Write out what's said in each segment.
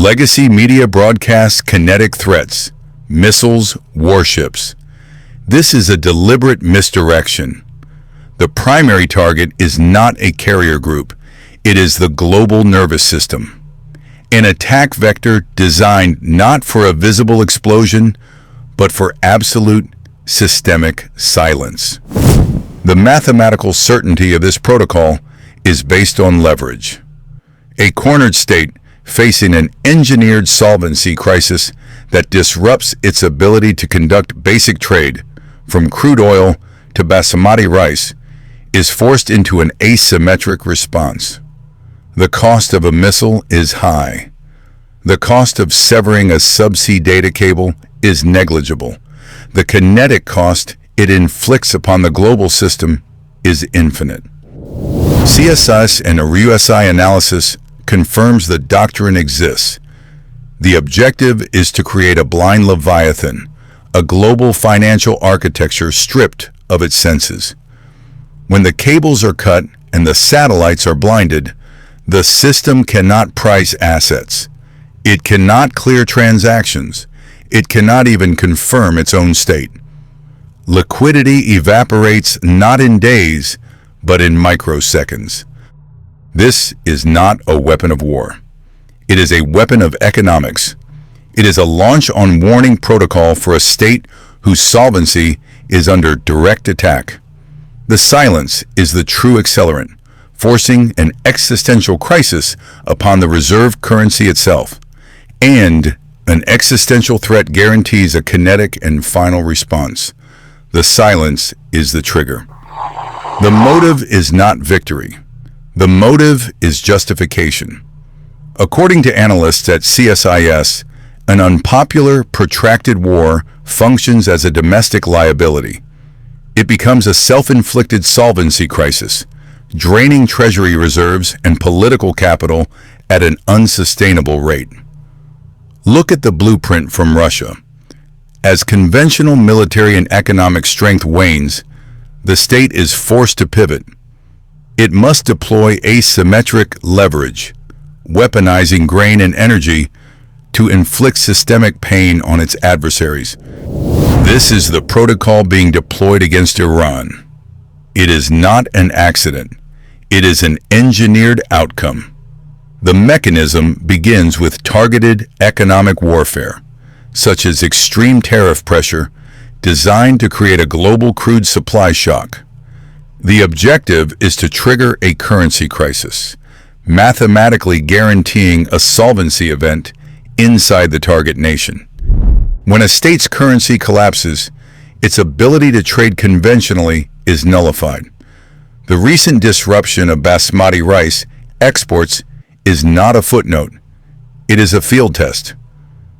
Legacy media broadcasts kinetic threats, missiles, warships. This is a deliberate misdirection. The primary target is not a carrier group. It is the global nervous system. An attack vector designed not for a visible explosion, but for absolute systemic silence. The mathematical certainty of this protocol is based on leverage. A cornered state facing an engineered solvency crisis that disrupts its ability to conduct basic trade, from crude oil to basmati rice, is forced into an asymmetric response. The cost of a missile is high. The cost of severing a subsea data cable is negligible. The kinetic cost it inflicts upon the global system is infinite. CSIS and RUSI analysis confirms the doctrine exists. The objective is to create a blind leviathan, a global financial architecture stripped of its senses. When the cables are cut and the satellites are blinded, the system cannot price assets. It cannot clear transactions. It cannot even confirm its own state. Liquidity evaporates not in days, but in microseconds. This is not a weapon of war. It is a weapon of economics. It is a launch-on-warning protocol for a state whose solvency is under direct attack. The silence is the true accelerant, forcing an existential crisis upon the reserve currency itself. And an existential threat guarantees a kinetic and final response. The silence is the trigger. The motive is not victory. The motive is justification. According to analysts at CSIS, an unpopular, protracted war functions as a domestic liability. It becomes a self-inflicted solvency crisis, draining treasury reserves and political capital at an unsustainable rate. Look at the blueprint from Russia. As conventional military and economic strength wanes, the state is forced to pivot. It must deploy asymmetric leverage, weaponizing grain and energy to inflict systemic pain on its adversaries. This is the protocol being deployed against Iran. It is not an accident. It is an engineered outcome. The mechanism begins with targeted economic warfare, such as extreme tariff pressure, designed to create a global crude supply shock. The objective is to trigger a currency crisis, mathematically guaranteeing a solvency event inside the target nation. When a state's currency collapses, its ability to trade conventionally is nullified. The recent disruption of basmati rice exports is not a footnote. It is a field test.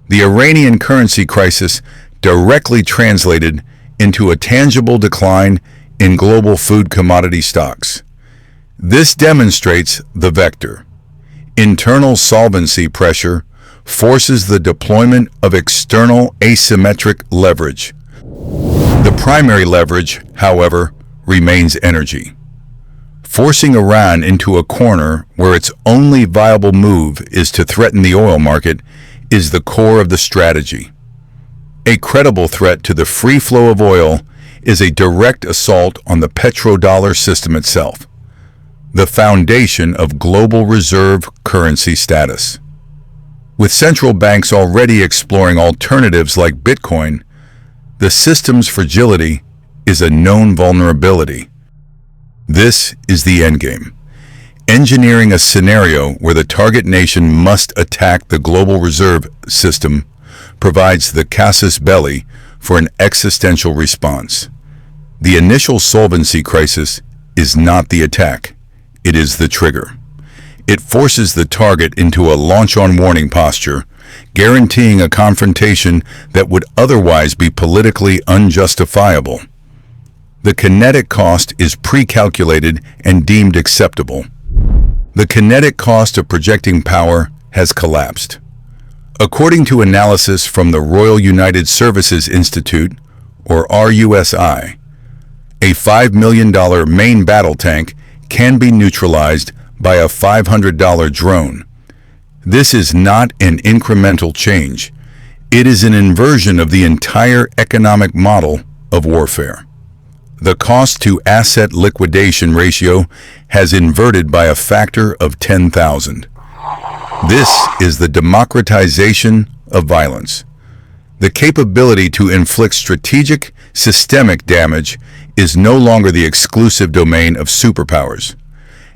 The Iranian currency crisis directly translated into a tangible decline in global food commodity stocks. This demonstrates the vector. Internal solvency pressure forces the deployment of external asymmetric leverage. The primary leverage, however, remains energy. Forcing Iran into a corner where its only viable move is to threaten the oil market is the core of the strategy. A credible threat to the free flow of oil is a direct assault on the petrodollar system itself, the foundation of global reserve currency status. With central banks already exploring alternatives like Bitcoin, the system's fragility is a known vulnerability. This is the endgame. Engineering a scenario where the target nation must attack the global reserve system provides the casus belli for an existential response. The initial solvency crisis is not the attack, it is the trigger. It forces the target into a launch-on-warning posture, guaranteeing a confrontation that would otherwise be politically unjustifiable. The kinetic cost is pre-calculated and deemed acceptable. The kinetic cost of projecting power has collapsed. According to analysis from the Royal United Services Institute, or RUSI, a $5 million main battle tank can be neutralized by a $500 drone. This is not an incremental change. It is an inversion of the entire economic model of warfare. The cost-to-asset liquidation ratio has inverted by a factor of 10,000. This is the democratization of violence. The capability to inflict strategic, systemic damage is no longer the exclusive domain of superpowers.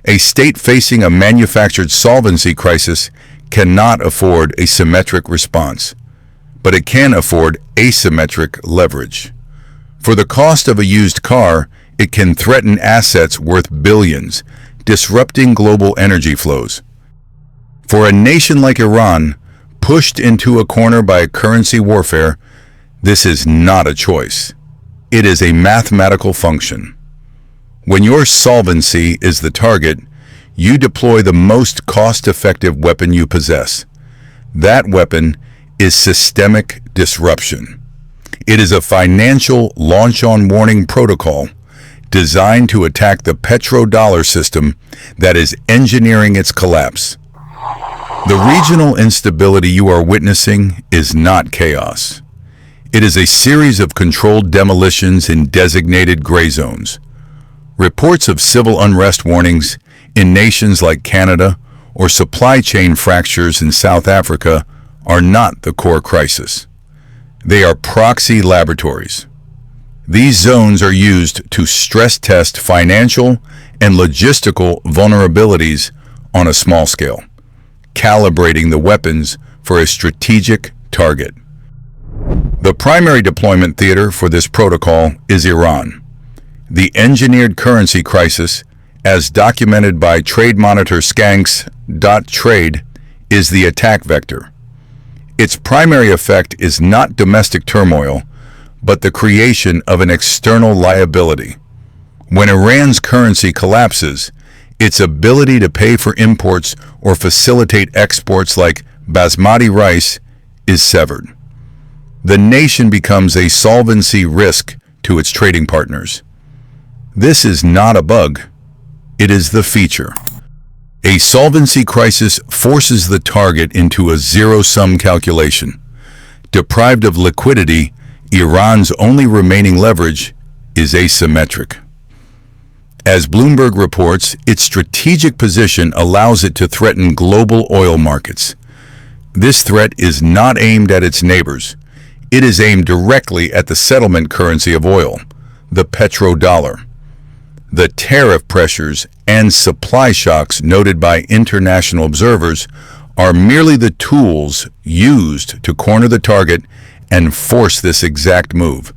A state facing a manufactured solvency crisis cannot afford a symmetric response, but it can afford asymmetric leverage. For the cost of a used car, it can threaten assets worth billions, disrupting global energy flows. For a nation like Iran, pushed into a corner by currency warfare, this is not a choice. It is a mathematical function. When your solvency is the target, you deploy the most cost-effective weapon you possess. That weapon is systemic disruption. It is a financial launch-on-warning protocol designed to attack the petrodollar system that is engineering its collapse. The regional instability you are witnessing is not chaos. It is a series of controlled demolitions in designated gray zones. Reports of civil unrest warnings in nations like Canada or supply chain fractures in South Africa are not the core crisis. They are proxy laboratories. These zones are used to stress test financial and logistical vulnerabilities on a small scale, calibrating the weapons for a strategic target. The primary deployment theater for this protocol is Iran. The engineered currency crisis, as documented by Trade Monitor Skanks.trade, is the attack vector. Its primary effect is not domestic turmoil, but the creation of an external liability. When Iran's currency collapses, its ability to pay for imports or facilitate exports like basmati rice is severed. The nation becomes a solvency risk to its trading partners. This is not a bug. It is the feature. A solvency crisis forces the target into a zero-sum calculation. Deprived of liquidity, Iran's only remaining leverage is asymmetric. As Bloomberg reports, its strategic position allows it to threaten global oil markets. This threat is not aimed at its neighbors. It is aimed directly at the settlement currency of oil, the petrodollar. The tariff pressures and supply shocks noted by international observers are merely the tools used to corner the target and force this exact move.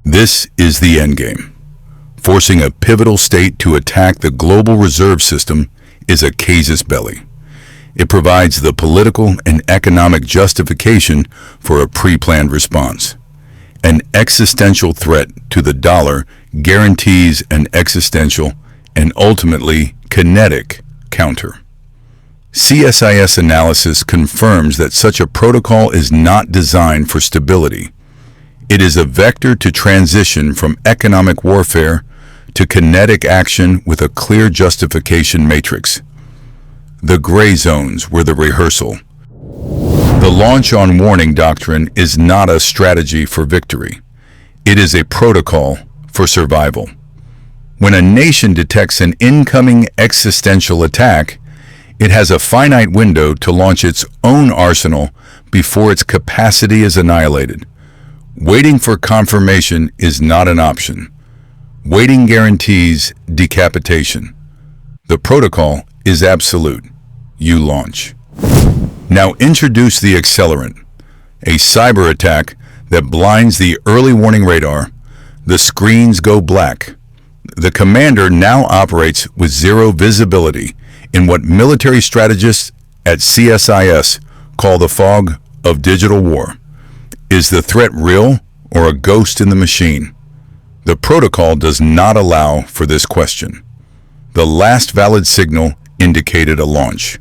This is the endgame. Forcing a pivotal state to attack the global reserve system is a casus belli. It provides the political and economic justification for a pre-planned response. An existential threat to the dollar guarantees an existential and ultimately kinetic counter. CSIS analysis confirms that such a protocol is not designed for stability. It is a vector to transition from economic warfare to kinetic action with a clear justification matrix. The gray zones were the rehearsal. The launch-on-warning doctrine is not a strategy for victory. It is a protocol for survival. When a nation detects an incoming existential attack, it has a finite window to launch its own arsenal before its capacity is annihilated. Waiting for confirmation is not an option. Waiting guarantees decapitation. The protocol is absolute. You launch. Now introduce the accelerant, a cyber attack that blinds the early warning radar. The screens go black. The commander now operates with zero visibility in what military strategists at CSIS call the fog of digital war. Is the threat real or a ghost in the machine? The protocol does not allow for this question. The last valid signal indicated a launch.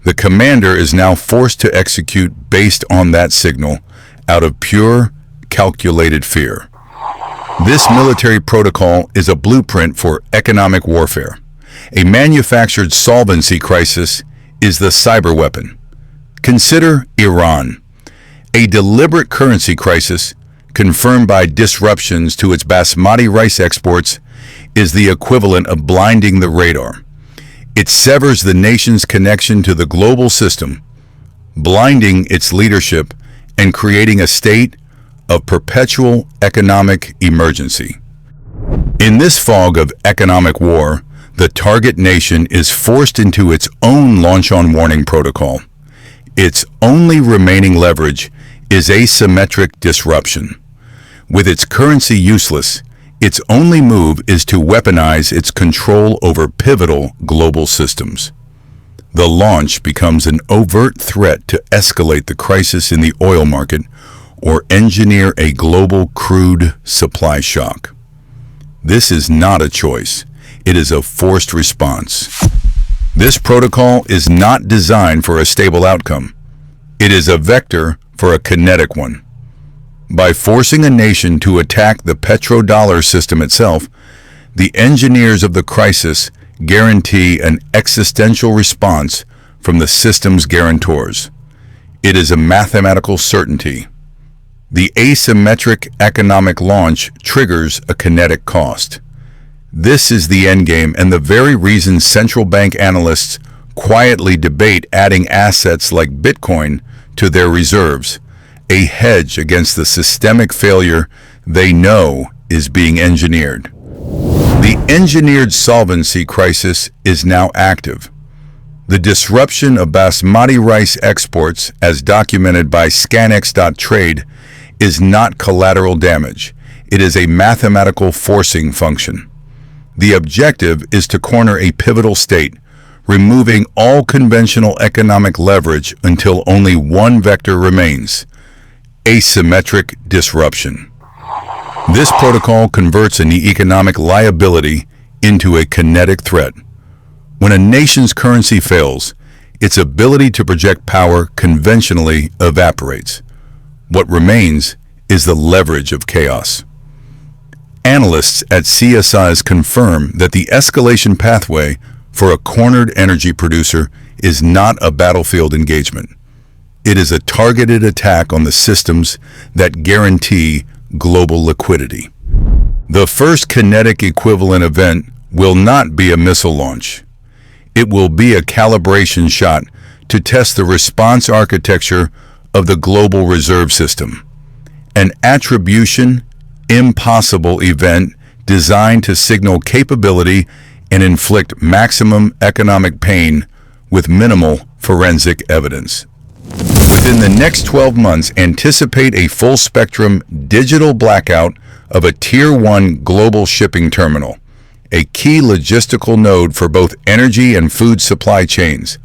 The commander is now forced to execute based on that signal out of pure, calculated fear. This military protocol is a blueprint for economic warfare. A manufactured solvency crisis is the cyber weapon. Consider Iran, a deliberate currency crisis confirmed by disruptions to its basmati rice exports is the equivalent of blinding the radar. It severs the nation's connection to the global system, blinding its leadership and creating a state of perpetual economic emergency. In this fog of economic war, the target nation is forced into its own launch-on-warning protocol. Its only remaining leverage is asymmetric disruption. With its currency useless, its only move is to weaponize its control over pivotal global systems. The launch becomes an overt threat to escalate the crisis in the oil market or engineer a global crude supply shock. This is not a choice. It is a forced response. This protocol is not designed for a stable outcome. It is a vector for a kinetic one. By forcing a nation to attack the petrodollar system itself, the engineers of the crisis guarantee an existential response from the system's guarantors. It is a mathematical certainty. The asymmetric economic launch triggers a kinetic cost. This is the endgame and the very reason central bank analysts quietly debate adding assets like Bitcoin to their reserves, a hedge against the systemic failure they know is being engineered. The engineered solvency crisis is now active. The disruption of basmati rice exports, as documented by Scanex.trade, is not collateral damage. It is a mathematical forcing function. The objective is to corner a pivotal state, removing all conventional economic leverage until only one vector remains: asymmetric disruption. This protocol converts an economic liability into a kinetic threat. When a nation's currency fails, its ability to project power conventionally evaporates. What remains is the leverage of chaos. Analysts at CSIS confirm that the escalation pathway for a cornered energy producer is not a battlefield engagement. It is a targeted attack on the systems that guarantee global liquidity. The first kinetic equivalent event will not be a missile launch. It will be a calibration shot to test the response architecture of the global reserve system, an attribution impossible event designed to signal capability and inflict maximum economic pain with minimal forensic evidence. Within the next 12 months, anticipate a full-spectrum digital blackout of a Tier 1 global shipping terminal, a key logistical node for both energy and food supply chains.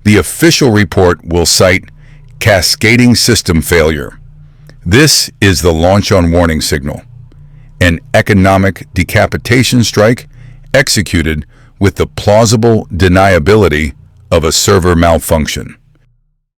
The official report will cite cascading system failure. This is the launch-on-warning signal, an economic decapitation strike executed with the plausible deniability of a server malfunction.